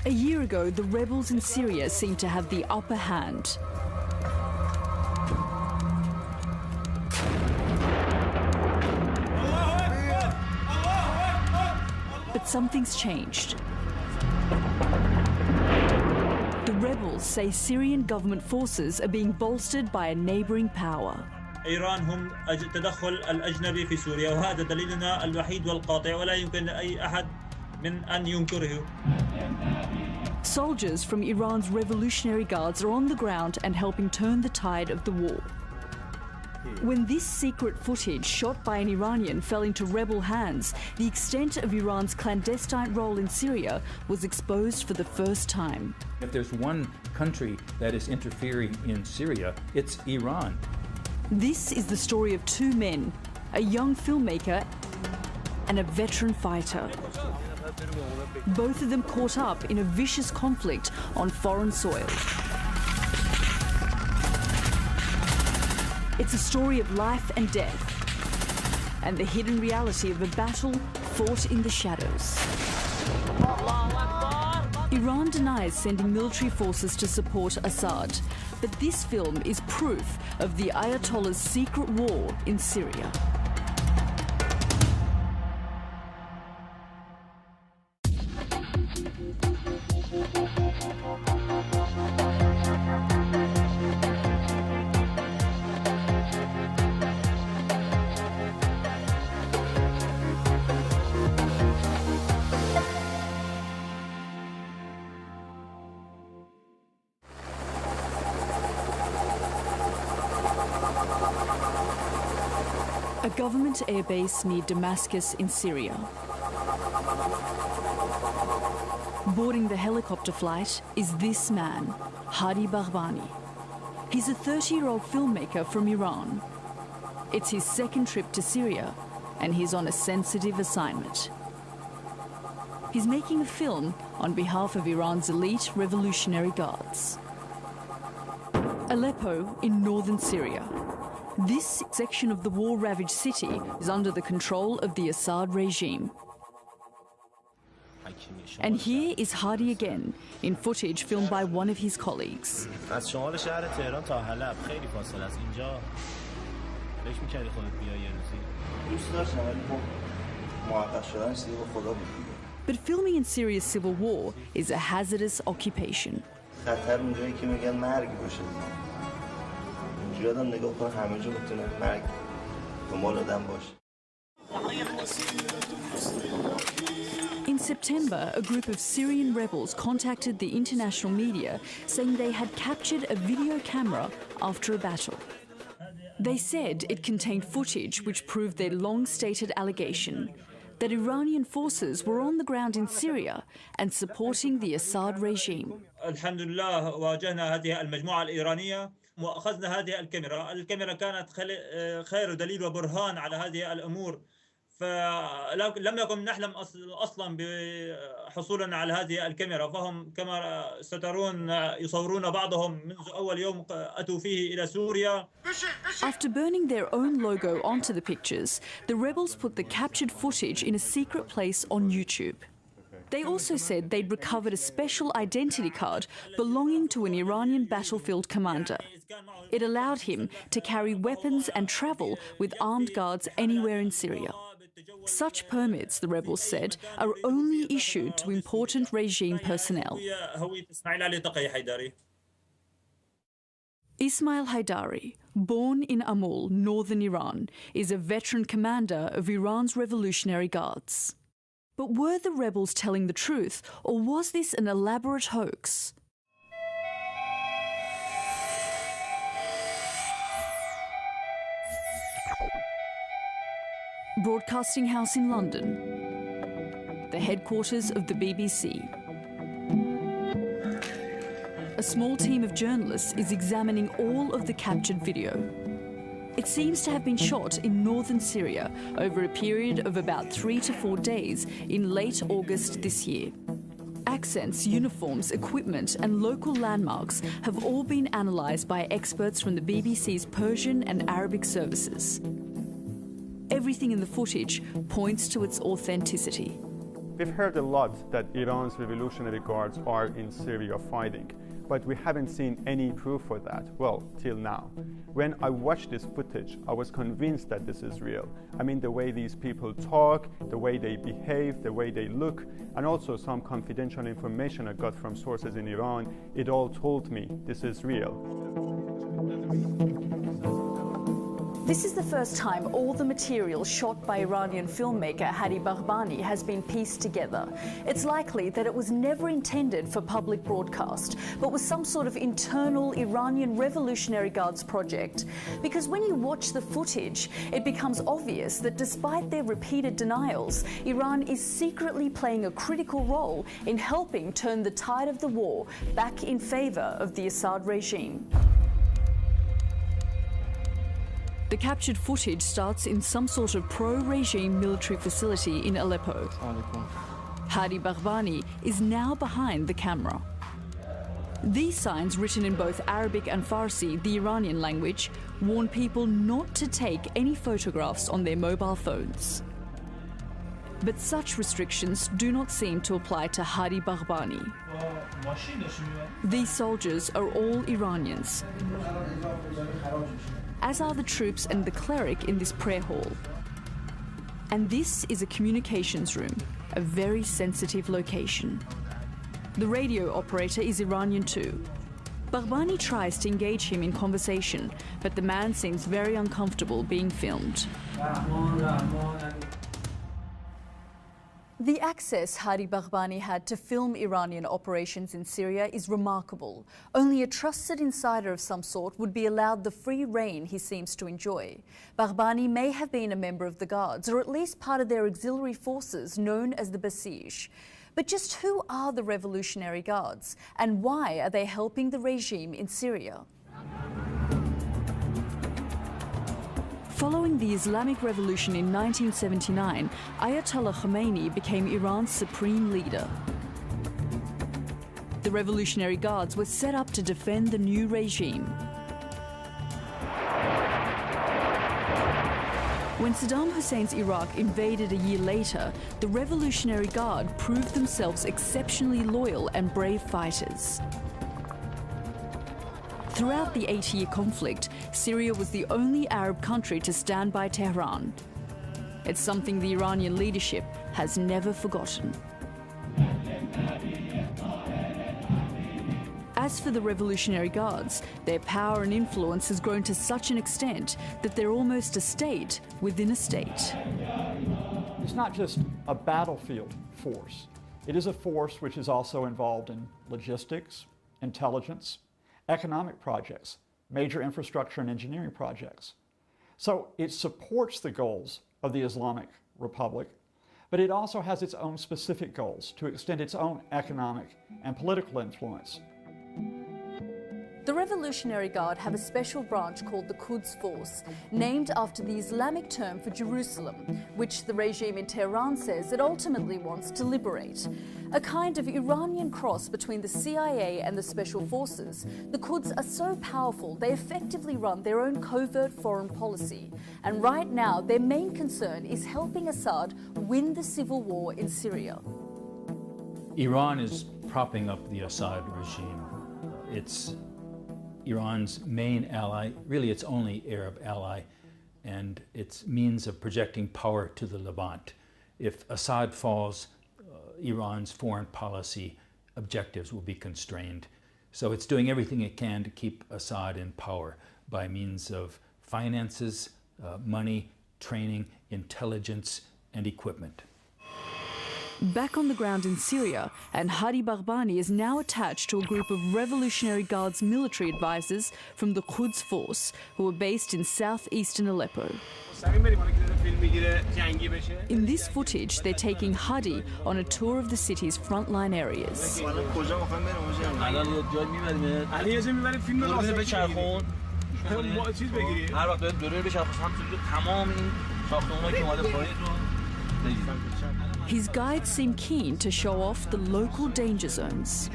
A year ago, the rebels in Syria seemed to have the upper hand. But something's changed. The rebels say Syrian government forces are being bolstered by a neighbouring power. إيران هم التدخل الأجنبي في سوريا وهذا دليلنا الوحيد والقاطع ولا يمكن لأي أحد من أن ينكره. Soldiers from Iran's Revolutionary Guards are on the ground and helping turn the tide of the war. When this secret footage shot by an Iranian fell into rebel hands, the extent of Iran's clandestine role in Syria was exposed for the first time. If there's one country that is interfering in Syria, it's Iran. This is the story of two men, a young filmmaker and a veteran fighter. Both of them caught up in a vicious conflict on foreign soil. It's a story of life and death and the hidden reality of a battle fought in the shadows. Iran denies sending military forces to support Assad, but this film is proof of the Ayatollah's secret war in Syria. A government airbase near Damascus in Syria. Boarding the helicopter flight is this man, Hadi Bahbani. He's a 30-year-old filmmaker from Iran. It's his second trip to Syria, and he's on a sensitive assignment. He's making a film on behalf of Iran's elite Revolutionary Guards. Aleppo in northern Syria. This section of the war-ravaged city is under the control of the Assad regime. And here is Hadi again, in footage filmed by one of his colleagues. But filming in Syria's civil war is a hazardous occupation. In September, a group of Syrian rebels contacted the international media saying they had captured a video camera after a battle. They said it contained footage which proved their long-stated allegation that Iranian forces were on the ground in Syria and supporting the Assad regime. Alhamdulillah, واجهنا هذه المجموعة الإيرانية وأخذنا هذه الكاميرا. الكاميرا كانت خير دليل وبرهان على هذه الأمور. فلم يكن نحلم أصلا بحصولنا على هذه الكاميرا فهم كما سترون يصورون بعضهم منذ أول يوم أتوا فيه إلى سوريا. After burning their own logo onto the pictures, the rebels put the captured footage in a secret place on YouTube. They also said they'd recovered a special identity card belonging to an Iranian battlefield commander. It allowed him to carry weapons and travel with armed guards anywhere in Syria. Such permits, the rebels said, are only issued to important regime personnel. Ismail Haidari, born in Amul, northern Iran, is a veteran commander of Iran's Revolutionary Guards. But were the rebels telling the truth, or was this an elaborate hoax? Broadcasting House in London, the headquarters of the BBC. A small team of journalists is examining all of the captured video. It seems to have been shot in northern Syria over a period of about 3 to 4 days in late August this year. Accents, uniforms, equipment and local landmarks have all been analysed by experts from the BBC's Persian and Arabic services. Everything in the footage points to its authenticity. We've heard a lot that Iran's Revolutionary Guards are in Syria fighting, but we haven't seen any proof for that, well, till now. When I watched this footage, I was convinced that this is real. I mean, the way these people talk, the way they behave, the way they look, and also some confidential information I got from sources in Iran, it all told me this is real. This is the first time all the material shot by Iranian filmmaker Hadi Bahbani has been pieced together. It's likely that it was never intended for public broadcast, but was some sort of internal Iranian Revolutionary Guards project. Because when you watch the footage, it becomes obvious that despite their repeated denials, Iran is secretly playing a critical role in helping turn the tide of the war back in favor of the Assad regime. The captured footage starts in some sort of pro-regime military facility in Aleppo. Hadi Bahbani is now behind the camera. These signs, written in both Arabic and Farsi, the Iranian language, warn people not to take any photographs on their mobile phones. But such restrictions do not seem to apply to Hadi Bahbani. These soldiers are all Iranians, as are the troops and the cleric in this prayer hall. And this is a communications room, a very sensitive location. The radio operator is Iranian too. Bahbani tries to engage him in conversation, but the man seems very uncomfortable being filmed. The access Hadi Bahbani had to film Iranian operations in Syria is remarkable. Only a trusted insider of some sort would be allowed the free rein he seems to enjoy. Bahbani may have been a member of the Guards, or at least part of their auxiliary forces known as the Basij. But just who are the Revolutionary Guards, and why are they helping the regime in Syria? Following the Islamic Revolution in 1979, Ayatollah Khomeini became Iran's supreme leader. The Revolutionary Guards were set up to defend the new regime. When Saddam Hussein's Iraq invaded a year later, the Revolutionary Guard proved themselves exceptionally loyal and brave fighters. Throughout the 8-year conflict, Syria was the only Arab country to stand by Tehran. It's something the Iranian leadership has never forgotten. As for the Revolutionary Guards, their power and influence has grown to such an extent that they're almost a state within a state. It's not just a battlefield force. It is a force which is also involved in logistics, intelligence, economic projects, major infrastructure and engineering projects. So it supports the goals of the Islamic Republic, but it also has its own specific goals to extend its own economic and political influence. The Revolutionary Guard have a special branch called the Quds Force, named after the Islamic term for Jerusalem, which the regime in Tehran says it ultimately wants to liberate. A kind of Iranian cross between the CIA and the Special Forces, the Quds are so powerful they effectively run their own covert foreign policy. And right now, their main concern is helping Assad win the civil war in Syria. Iran is propping up the Assad regime. It's Iran's main ally, really its only Arab ally, and its means of projecting power to the Levant. If Assad falls, Iran's foreign policy objectives will be constrained. So it's doing everything it can to keep Assad in power by means of finances, money, training, intelligence, and equipment. Back on the ground in Syria, and Hadi Bahbani is now attached to a group of Revolutionary Guards military advisors from the Quds Force, who are based in southeastern Aleppo. In this footage, they're taking Hadi on a tour of the city's frontline areas. His guides seem keen to show off the local danger zones.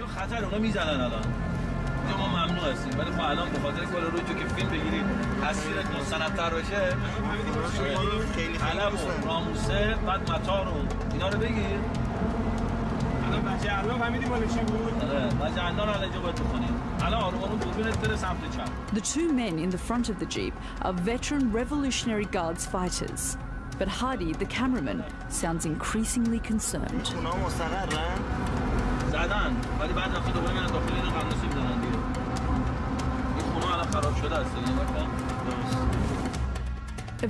The two men in the front of the Jeep are veteran Revolutionary Guards fighters. But Hadi, the cameraman, sounds increasingly concerned.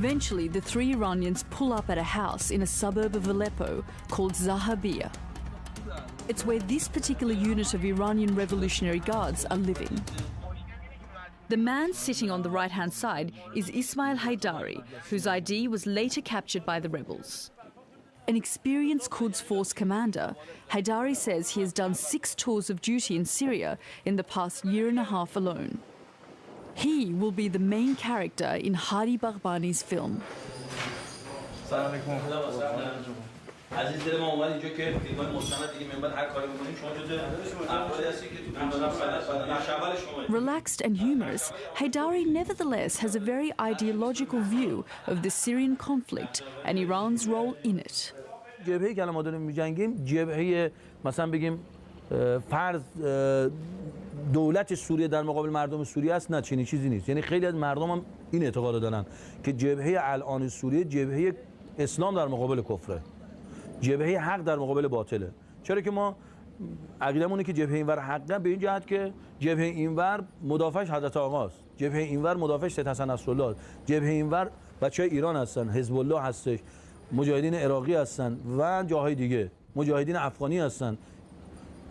Eventually, the three Iranians pull up at a house in a suburb of Aleppo called Zahabia. It's where this particular unit of Iranian Revolutionary Guards are living. The man sitting on the right-hand side is Ismail Haidari, whose ID was later captured by the rebels. An experienced Quds Force commander, Haidari says he has done 6 tours of duty in Syria in the past year and a half alone. He will be the main character in Hadi Baghbani's film. Relaxed and humorous, Haidari nevertheless has a very ideological view of the Syrian conflict and Iran's role in it. جبهه‌ای که ما داریم می‌جنگیم جبهه مثلا بگیم فرض دولت سوریه در مقابل مردم سوریه است، نه چنین چیزی نیست. یعنی خیلی از مردم هم این اعتقاد دارن که جبهه الان سوریه جبهه اسلام در مقابل کفره، جبهه حق در مقابل باطله. چرا که ما عقیدمون اینه که جبهه اینور حقه، به این جهت که جبهه اینور مدافعش حضرت آقاست، جبهه اینور مدافعش سید حسن نصرالله، جبهه اینور بچهای ایران هستن، حزب الله هستش، مجاهدین عراقی هستن و جاهای دیگه، مجاهدین افغانی هستن.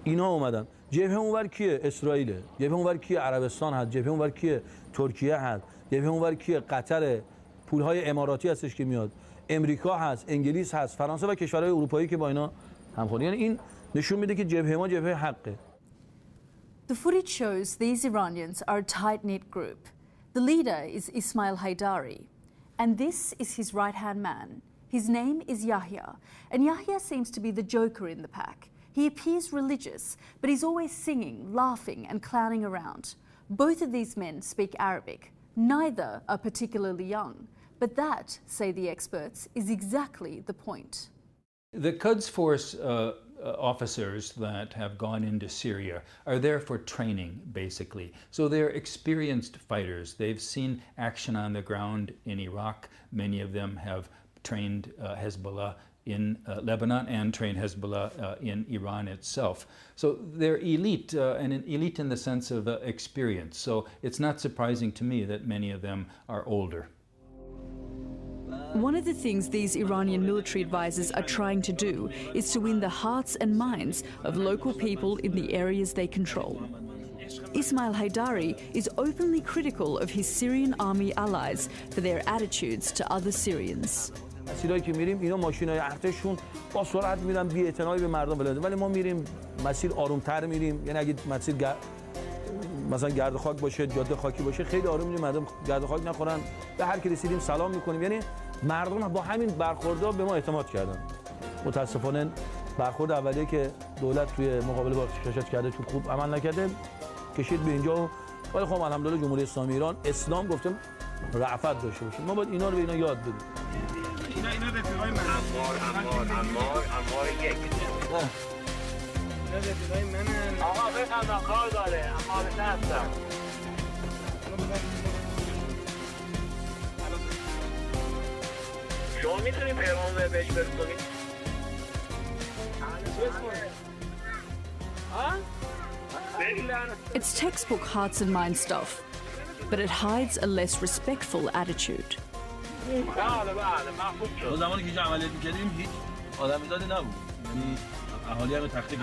اینا اومدن. جبهه اونور کیه؟ اسرائیل. جبهه اونور کیه؟ عربستان هست. جبهه اونور کیه؟ ترکیه هست. جبهه اونور کیه؟ قطر، پولهای اماراتی هستش که میاد. امریکا هست، انگلیس هست، فرانسه و کشورهای اروپایی که با اینا همخوانی. یعنی این نشون میده که جبهه ما جبهه حقه. The footage shows these Iranians are a tight-knit group. The leader is Ismail Haidari, and this is his right-hand man. His name is Yahya, and Yahya seems to be the joker in the pack. He appears religious, but he's always singing, laughing and clowning around. Both of these men speak Arabic. Neither are particularly young, but that, say the experts, is exactly the point. The Quds Force officers that have gone into Syria are there for training, basically. So they're experienced fighters. They've seen action on the ground in Iraq. Many of them have trained Hezbollah in Lebanon and trained Hezbollah in Iran itself. So they're elite, and an elite in the sense of experience. So it's not surprising to me that many of them are older. One of the things these Iranian military advisors are trying to do is to win the hearts and minds of local people in the areas they control. Ismail Haidari is openly critical of his Syrian army allies for their attitudes to other Syrians. مسیرایی که میریم اینا ماشینای ارتششون با سرعت میرن بی‌اعتنایی به مردم ولده، ولی ما میریم مسیر آرومتر میریم. یعنی اگه مسیر مثلا گرد خاک باشه، جاده خاکی باشه، خیلی آروم میریم، مردم گرد خاک نخورن، به هر کی رسیدیم سلام میکنیم. یعنی مردم با همین برخوردها به ما اعتماد کردن. متاسفانه برخورد اولیه که دولت توی مقابله با شاشت کرده تو خوب عمل نکرده، کشید به اینجا. ولی خب الحمدلله جمهوری اسلامی ایران اسلام گفتم رأفت داشته باشه. ما باید اینا رو به اینا یاد بدیم. اینا رفیقای من. عمار یک. اینا رفیقای منن. آقا بفرما کار داره، اما هستم. شما میتونید پیغام بهش برسونید؟ It's textbook hearts and minds stuff, but it hides a less respectful attitude. زمانی که عملیات می‌کردیم هیچ آدمیزادی نبود. یعنی اهالی هم تخته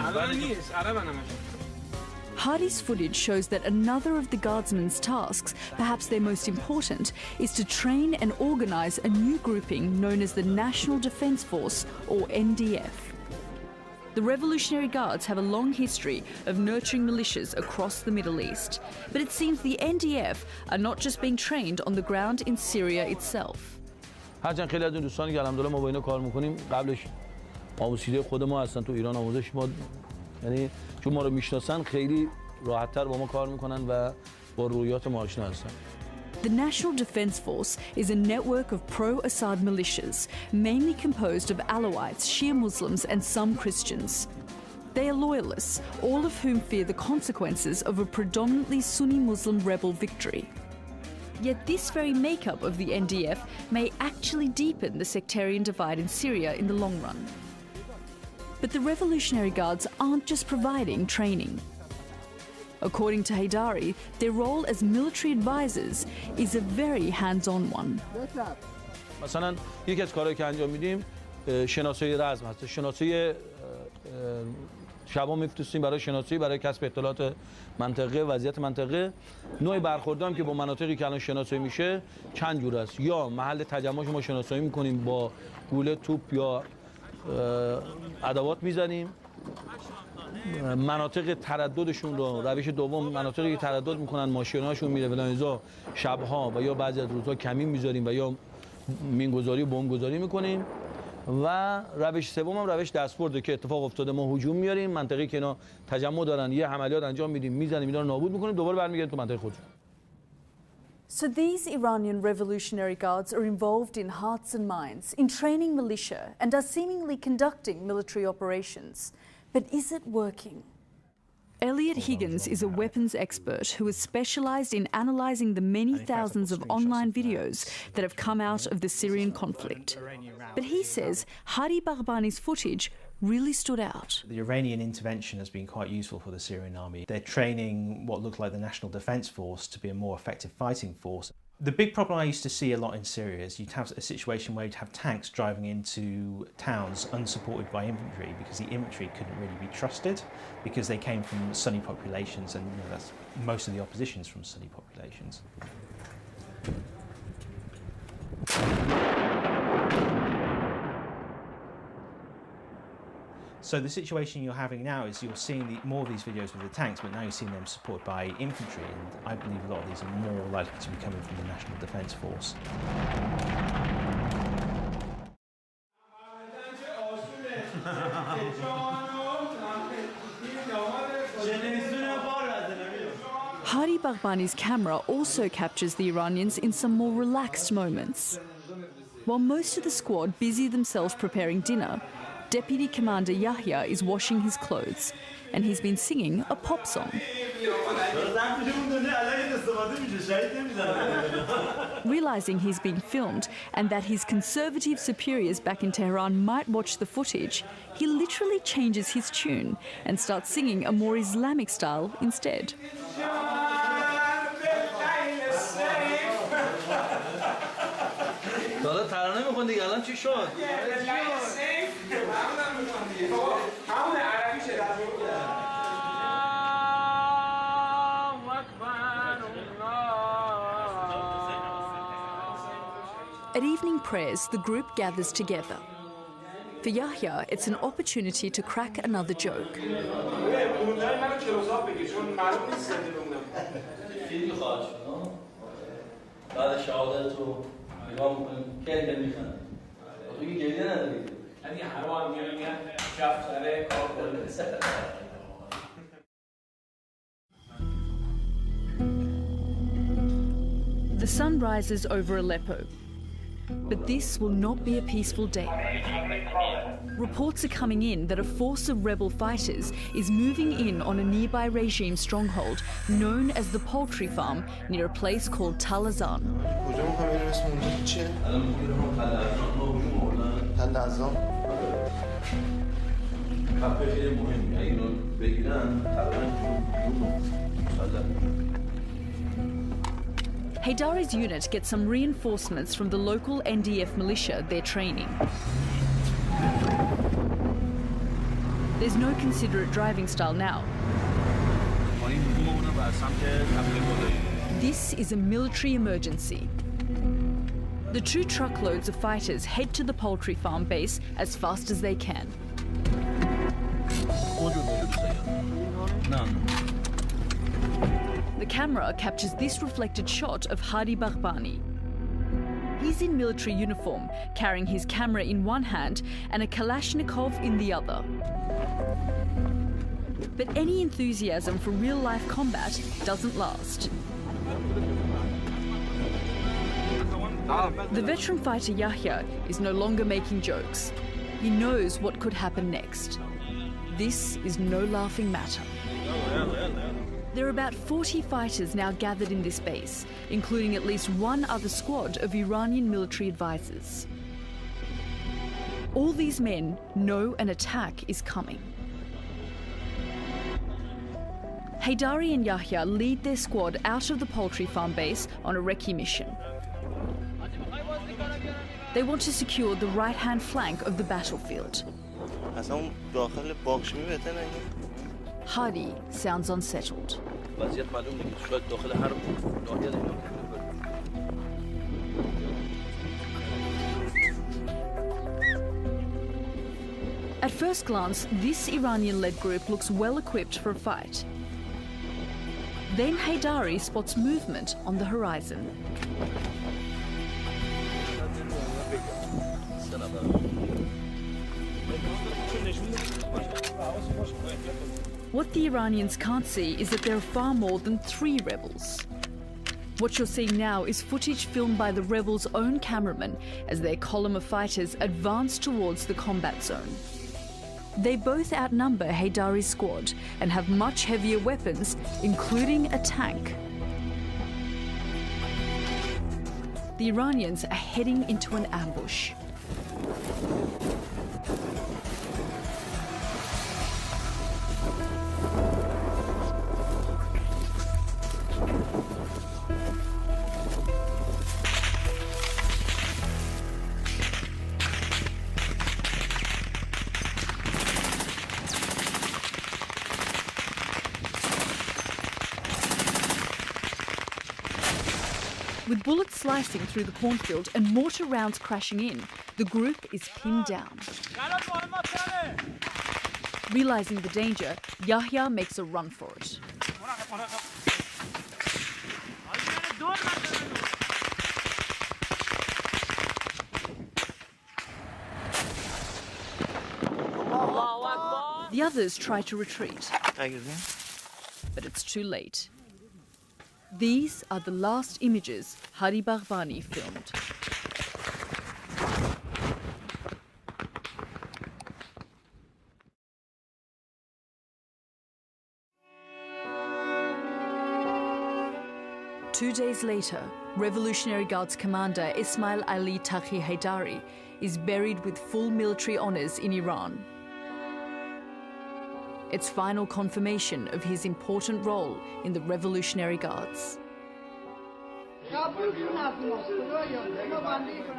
Hadi's footage shows that another of the guardsmen's tasks, perhaps their most important, is to train and organise a new grouping known as the National Defence Force, or NDF. The Revolutionary Guards have a long history of nurturing militias across the Middle East, but it seems the NDF are not just being trained on the ground in Syria itself. هرچند خیلی از اون دوستانی که الحمدلله ما با اینا کار می‌کنیم قبلش آموزشیده خود ما هستن تو ایران، آموزش ما، یعنی چون ما رو میشناسن خیلی راحت‌تر با ما کار میکنن و با رویات ما آشنا هستن. The National Defence Force is a network of pro-Assad militias, mainly composed of Alawites, Shia Muslims and some Christians. They are loyalists, all of whom fear the consequences of a predominantly Sunni Muslim rebel victory. Yet this very makeup of the NDF may actually deepen the sectarian divide in Syria in the long run. But the Revolutionary Guards aren't just providing training. According to Haydari, their role as military advisors is a very hands-on one. مثلا یکی از کارهایی که انجام میدیم شناسایی رزم هست. شناسایی شبا میفرستیم برای شناسایی برای کسب اطلاعات منطقه، وضعیت منطقه. نوع برخوردام که با مناطقی که الان شناسایی میشه چند جور است. یا محل تجمعش ما شناسایی میکنیم با گوله، توپ یا ادوات میزنیم. مناطق ترددشون رو، روش دوم مناطقی که تردد میکنن ماشیناشون میره ولایزا شبها و یا بعضی از روزها کمین میذاریم و یا مینگذاری و بمبگذاری میکنیم. و روش سوم هم روش دستبرده که اتفاق افتاده ما هجوم میاریم منطقه‌ای که اینا تجمع دارن یه عملیات انجام میدیم میزنیم اینا رو نابود میکنیم دوباره برمیگردیم تو منطقه خودشون. So these Iranian Revolutionary Guards are involved in hearts and minds, in training militia and are seemingly conducting military operations. But is it working? Elliot Higgins is a weapons expert who has specialised in analysing the many thousands of online videos that have come out of the Syrian conflict. But he says Hadi Baghbani's footage really stood out. The Iranian intervention has been quite useful for the Syrian army. They're training what looked like the National Defence Force to be a more effective fighting force. The big problem I used to see a lot in Syria is you'd have a situation where you'd have tanks driving into towns unsupported by infantry because the infantry couldn't really be trusted because they came from Sunni populations and that's most of the opposition's from Sunni populations. So the situation you're having now is you're seeing more of these videos with the tanks, but now you're seeing them supported by infantry, and I believe a lot of these are more likely to be coming from the National Defence Force. Hadi Baghbani's camera also captures the Iranians in some more relaxed moments. While most of the squad busy themselves preparing dinner, Deputy Commander Yahya is washing his clothes and he's been singing a pop song. Realising he's being filmed and that his conservative superiors back in Tehran might watch the footage, he literally changes his tune and starts singing a more Islamic style instead. At evening prayers, the group gathers together. For Yahya, it's an opportunity to crack another joke. The sun rises over Aleppo, but this will not be a peaceful day. Reports are coming in that a force of rebel fighters is moving in on a nearby regime stronghold known as the Poultry Farm near a place called Tal Azan. Haydari's unit gets some reinforcements from the local NDF militia they're training. There's no considerate driving style now. This is a military emergency. The 2 truckloads of fighters head to the poultry farm base as fast as they can. The camera captures this reflected shot of Hadi Baghbani. He's in military uniform, carrying his camera in one hand and a Kalashnikov in the other. But any enthusiasm for real-life combat doesn't last. The veteran fighter Yahya is no longer making jokes. He knows what could happen next. This is no laughing matter. There are about 40 fighters now gathered in this base, including at least one other squad of Iranian military advisors. All these men know an attack is coming. Haydari and Yahya lead their squad out of the poultry farm base on a recce mission. They want to secure the right-hand flank of the battlefield. Hadi sounds unsettled. At first glance, this Iranian-led group looks well equipped for a fight. Then Haydari spots movement on the horizon. What the Iranians can't see is that there are far more than 3 rebels. What you're seeing now is footage filmed by the rebels' own cameramen as their column of fighters advance towards the combat zone. They both outnumber Haydari's squad and have much heavier weapons, including a tank. The Iranians are heading into an ambush. With bullets slicing through the cornfield and mortar rounds crashing in, the group is pinned down. Realizing the danger, Yahya makes a run for it. The others try to retreat, but it's too late. These are the last images Hadi Baghbani filmed. Two days later, Revolutionary Guards commander Ismail Ali Taqi Haydari is buried with full military honours in Iran. It's final confirmation of his important role in the Revolutionary Guards.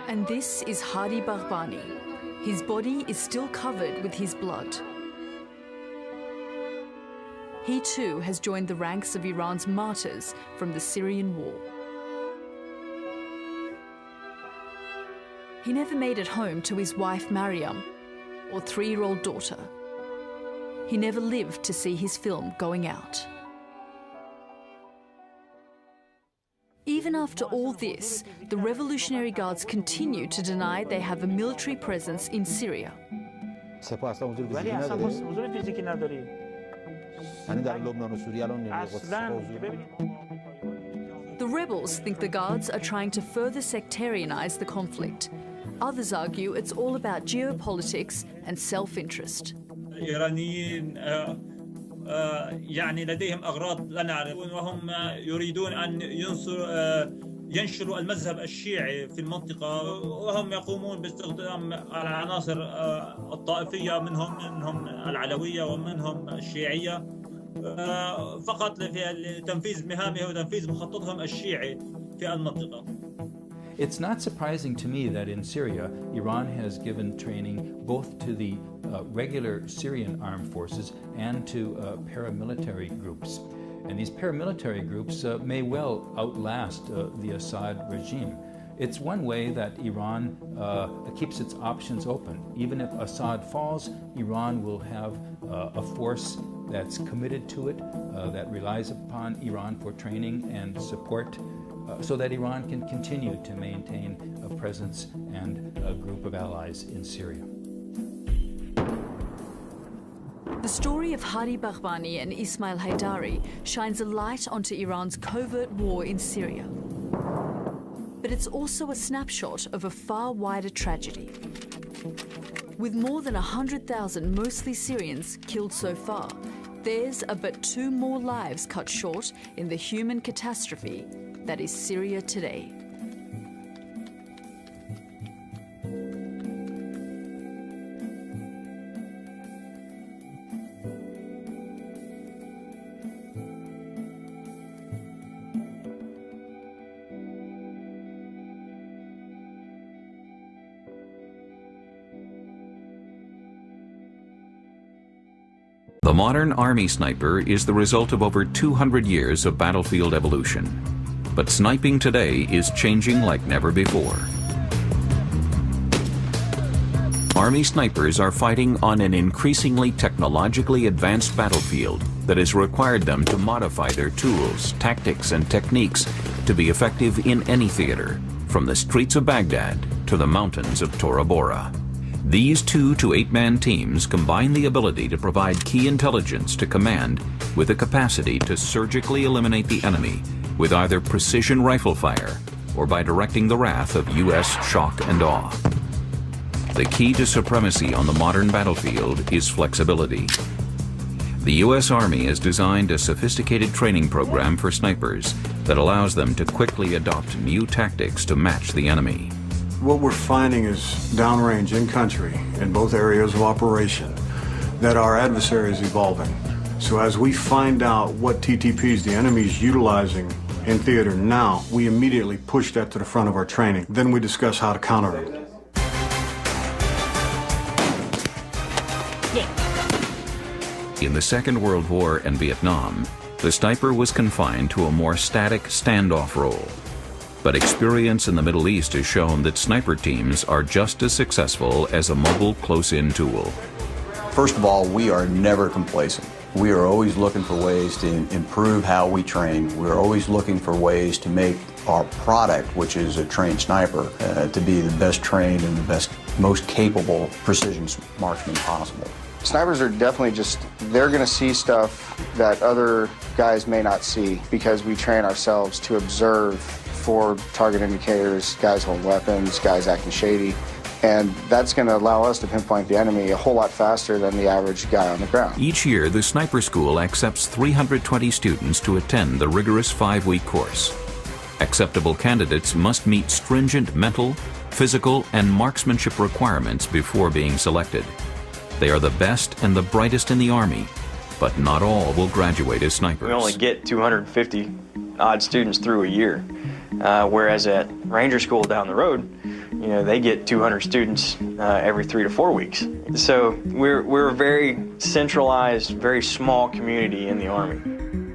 And this is Hadi Baghbani. His body is still covered with his blood. He too has joined the ranks of Iran's martyrs from the Syrian war. He never made it home to his wife Mariam or 3-year-old daughter. He never lived to see his film going out. Even after all this, the Revolutionary Guards continue to deny they have a military presence in Syria. The rebels think the Guards are trying to further sectarianize the conflict. Others argue it's all about geopolitics and self-interest. الإيرانيين يعني لديهم أغراض لا نعرف وهم يريدون أن ينشروا المذهب الشيعي في المنطقة وهم يقومون باستخدام العناصر الطائفية منهم العلوية ومنهم الشيعية فقط لتنفيذ مهامهم وتنفيذ مخططهم الشيعي في المنطقة. It's not surprising to me that in Syria, Iran has given training both to the regular Syrian armed forces and to paramilitary groups. And these paramilitary groups may well outlast the Assad regime. It's one way that Iran keeps its options open. Even if Assad falls, Iran will have a force that's committed to it, that relies upon Iran for training and support, so that Iran can continue to maintain a presence and a group of allies in Syria. The story of Hadi Baghbani and Ismail Haydari shines a light onto Iran's covert war in Syria. But But it's also a snapshot of a far wider tragedy. With more than 100,000 mostly Syrians killed so far, theirs are but 2 more lives cut short in the human catastrophe that is Syria today. The modern Army sniper is the result of over 200 years of battlefield evolution. But sniping today is changing like never before. Army snipers are fighting on an increasingly technologically advanced battlefield that has required them to modify their tools, tactics, and techniques to be effective in any theater, from the streets of Baghdad to the mountains of Tora Bora. These 2 to 8-man teams combine the ability to provide key intelligence to command with the capacity to surgically eliminate the enemy with either precision rifle fire or by directing the wrath of U.S. shock and awe. The key to supremacy on the modern battlefield is flexibility. The U.S. Army has designed a sophisticated training program for snipers that allows them to quickly adopt new tactics to match the enemy. What we're finding is downrange in country, in both areas of operation, that our adversary is evolving. So as we find out what TTPs the enemy is utilizing in theater now, we immediately push that to the front of our training. Then we discuss how to counter them. In the Second World War and Vietnam, the sniper was confined to a more static standoff role. But experience in the Middle East has shown that sniper teams are just as successful as a mobile close-in tool. First of all, we are never complacent. We are always looking for ways to improve how we train. We're always looking for ways to make our product, which is a trained sniper, to be the best trained and the best, most capable precision marksman possible. Snipers are definitely they're going to see stuff that other guys may not see because we train ourselves to observe for target indicators, guys holding weapons, guys acting shady, and that's going to allow us to pinpoint the enemy a whole lot faster than the average guy on the ground. Each year, the sniper school accepts 320 students to attend the rigorous 5-week course. Acceptable candidates must meet stringent mental, physical, and marksmanship requirements before being selected. They are the best and the brightest in the Army, but not all will graduate as snipers. We only get 250 odd students through a year, whereas at Ranger School down the road, you know, they get 200 students every 3 to 4 weeks. So we're a very centralized, very small community in the Army.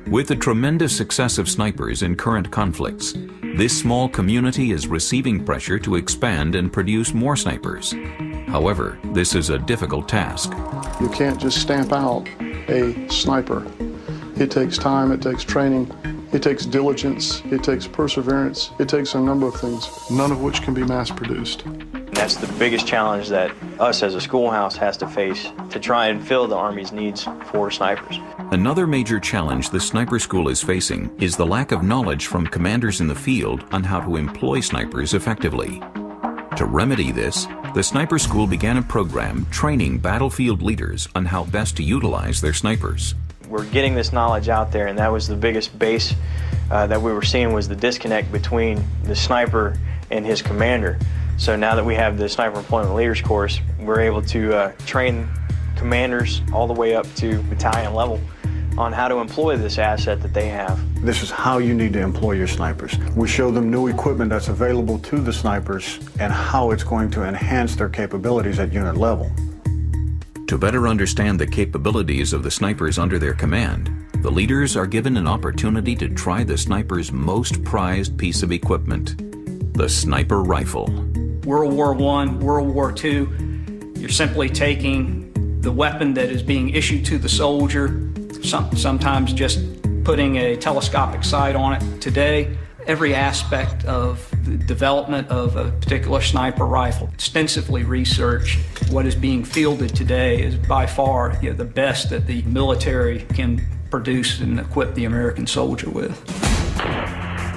With the tremendous success of snipers in current conflicts, this small community is receiving pressure to expand and produce more snipers. However, this is a difficult task. You can't just stamp out a sniper. It takes time, it takes training, it takes diligence, it takes perseverance, it takes a number of things, none of which can be mass-produced. That's the biggest challenge that us as a schoolhouse has to face to try and fill the Army's needs for snipers. Another major challenge the sniper school is facing is the lack of knowledge from commanders in the field on how to employ snipers effectively. To remedy this, the sniper school began a program training battlefield leaders on how best to utilize their snipers. We're getting this knowledge out there, and that was the biggest base that we were seeing was the disconnect between the sniper and his commander. So now that we have the Sniper Employment Leaders course, we're able to train commanders all the way up to battalion level on how to employ this asset that they have. This is how you need to employ your snipers. We show them new equipment that's available to the snipers and how it's going to enhance their capabilities at unit level. To better understand the capabilities of the snipers under their command, the leaders are given an opportunity to try the sniper's most prized piece of equipment, the sniper rifle. World War I, World War II, you're simply taking the weapon that is being issued to the soldier, sometimes just putting a telescopic sight on it. Today, every aspect of the development of a particular sniper rifle, extensively researched. What is being fielded today is by far the best that the military can produce and equip the American soldier with.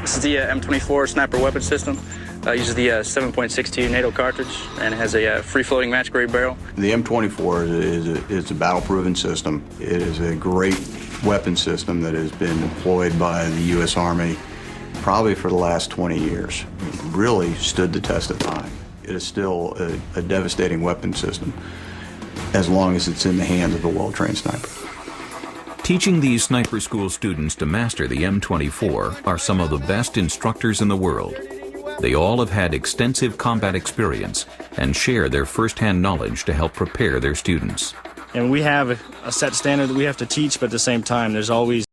This is the M24 sniper weapon system. Uses the 7.62 NATO cartridge and it has a free-floating match-grade barrel. The M24 is a battle-proven system. It is a great weapon system that has been deployed by the U.S. Army probably for the last 20 years. It really stood the test of time. It is still a devastating weapon system as long as it's in the hands of a well-trained sniper. Teaching these sniper school students to master the M24 are some of the best instructors in the world. They all have had extensive combat experience and share their first-hand knowledge to help prepare their students. And we have a set standard that we have to teach, but at the same time, there's always